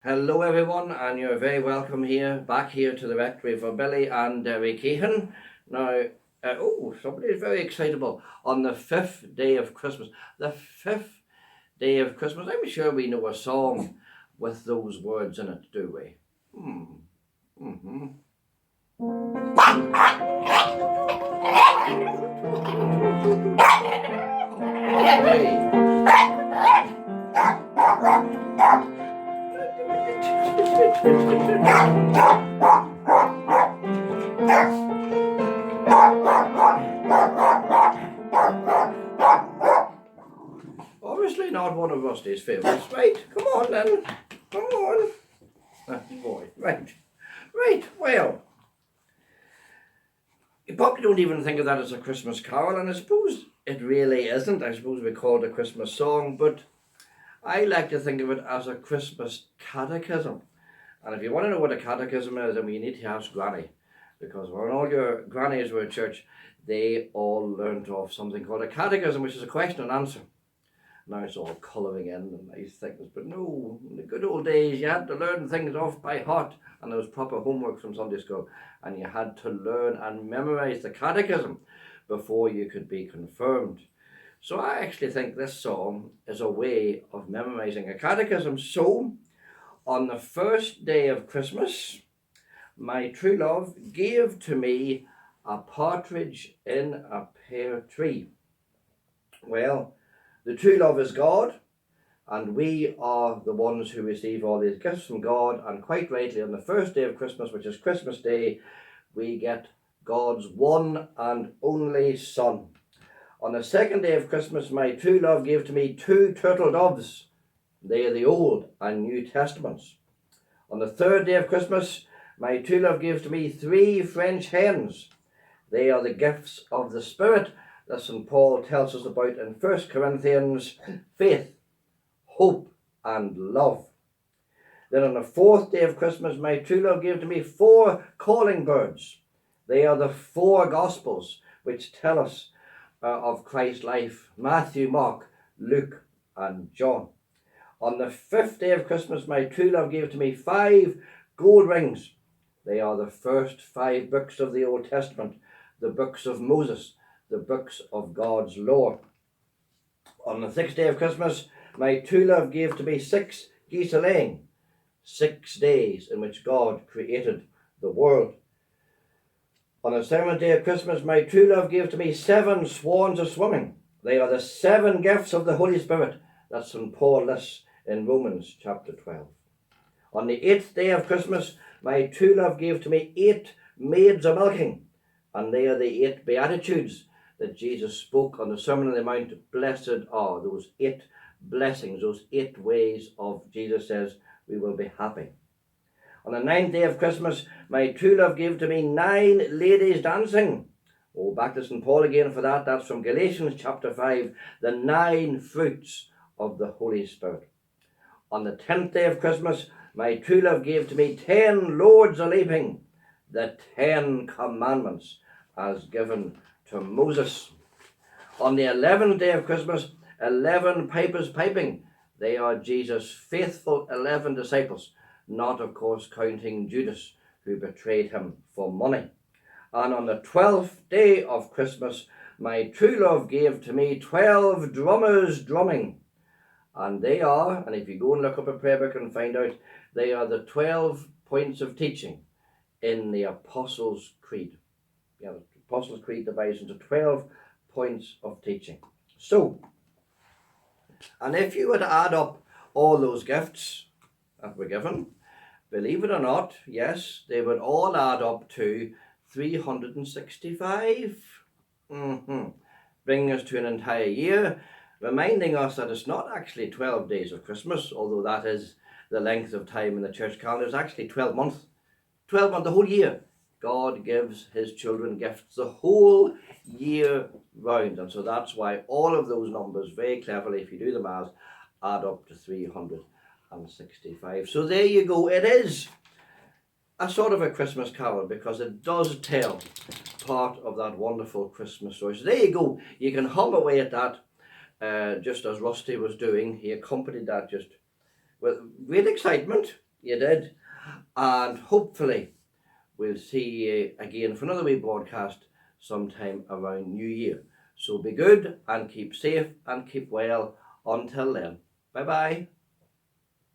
Hello everyone, and you're very welcome back here to the rectory for Billy and Derry Keehan. Now, somebody is very excitable on the 5th day of Christmas. The 5th day of Christmas. I'm sure we know a song with those words in it, do we? Mm-hmm. Obviously not one of Rusty's favourites, right? Come on then. Come on. That's boy. Right. Well, you probably don't even think of that as a Christmas carol, and I suppose it really isn't. I suppose we call it a Christmas song, but I like to think of it as a Christmas catechism. And if you want to know what a catechism is, then you need to ask Granny. Because when all your grannies were at church, they all learnt off something called a catechism, which is a question and answer. Now it's all colouring in and nice things, but no, in the good old days you had to learn things off by heart, and there was proper homework from Sunday school, and you had to learn and memorise the catechism before you could be confirmed. So I actually think this song is a way of memorising a catechism. So, on the first day of Christmas, my true love gave to me a partridge in a pear tree. Well, the true love is God, and we are the ones who receive all these gifts from God, and quite rightly on the first day of Christmas, which is Christmas Day, we get God's one and only Son. On the second day of Christmas, my true love gave to me 2 turtle doves. They are the Old and New Testaments. On the third day of Christmas, my true love gave to me 3 French hens. They are the gifts of the Spirit that St. Paul tells us about in 1 Corinthians: faith, hope, and love. Then on the 4th day of Christmas, my true love gave to me 4 calling birds. They are the 4 Gospels which tell us of Christ's life: Matthew, Mark, Luke, and John. On the 5th day of Christmas, my true love gave to me 5 gold rings. They are the first 5 books of the Old Testament, the books of Moses, the books of God's law. On the 6th day of Christmas, my true love gave to me 6 geese a laying, 6 days in which God created the world. On the 7th day of Christmas, my true love gave to me 7 swans a swimming. They are the 7 gifts of the Holy Spirit that St. Paul lists in Romans chapter 12. On the 8th day of Christmas, my true love gave to me 8 maids a milking, and they are the 8 Beatitudes that Jesus spoke on the Sermon on the Mount. Blessed are those 8 blessings, those 8 ways of Jesus says we will be happy. On the 9th day of Christmas, my true love gave to me 9 ladies dancing. Oh, back to St. Paul again for that. That's from Galatians chapter 5, the 9 fruits of the Holy Spirit. On the 10th day of Christmas, my true love gave to me 10 lords a leaping, the 10 commandments as given to Moses. On the 11th day of Christmas, 11 pipers piping. They are Jesus' faithful 11 disciples, not of course counting Judas, who betrayed him for money. And on the 12th day of Christmas, my true love gave to me 12 drummers drumming. And they are, and if you go and look up a prayer book and find out, they are the 12 points of teaching in the Apostles' Creed. Yeah, the Apostles' Creed divides into 12 points of teaching. So, and if you were to add up all those gifts that were given, believe it or not, yes, they would all add up to 365. Bringing us to an entire year, reminding us that it's not actually 12 days of Christmas, although that is the length of time in the church calendar. It's actually 12 months. 12 months, the whole year. God gives his children gifts the whole year round. And so that's why all of those numbers, very cleverly, if you do the math, add up to 365. So there you go. It is a sort of a Christmas carol because it does tell part of that wonderful Christmas story. So there you go. You can hum away at that just as Rusty was doing. He accompanied that just with great excitement. You did. And hopefully we'll see you again for another wee broadcast sometime around New Year. So be good and keep safe and keep well until then. Bye bye.